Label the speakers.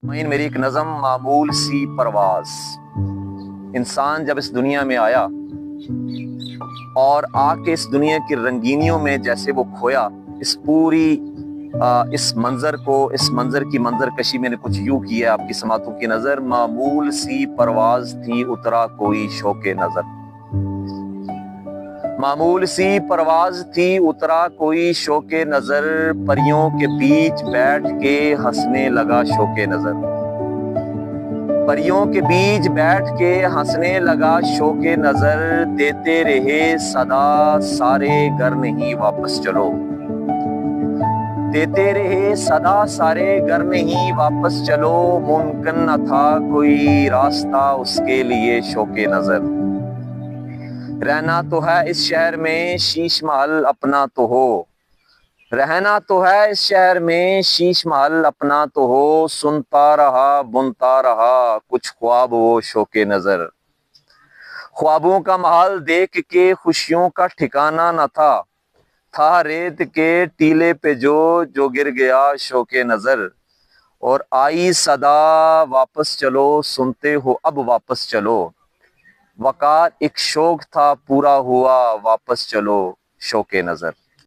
Speaker 1: میری ایک نظم معمول سی پرواز۔ انسان جب اس دنیا میں آیا اور آ کے اس دنیا کی رنگینیوں میں جیسے وہ کھویا، اس پوری اس منظر کی منظر کشی میں نے کچھ یوں کیا آپ کی سماعتوں کی نظر۔ معمول سی پرواز تھی اترا کوئی شوق نظر، معمول سی پرواز تھی اترا کوئی شوق نظر، پریوں کے بیچ بیٹھ کے ہنسنے لگا شوق نظر، پریوں کے بیچ بیٹھ کے ہنسنے لگا شوق نظر، دیتے رہے صدا سارے گھر نہیں واپس چلو، دیتے رہے صدا سارے گھر نہیں واپس چلو، ممکن نہ تھا کوئی راستہ اس کے لیے شوق نظر، رہنا تو ہے اس شہر میں شیش محل اپنا تو ہو، رہنا تو ہے اس شہر میں شیش محل اپنا تو ہو، سنتا رہا بنتا رہا کچھ خواب وہ شوق نظر، خوابوں کا محل دیکھ کے خوشیوں کا ٹھکانہ نہ تھا ریت کے ٹیلے پہ جو گر گیا شوق نظر، اور آئی صدا واپس چلو سنتے ہو اب واپس چلو، وقار ایک شوق تھا پورا ہوا واپس چلو شوق نظر۔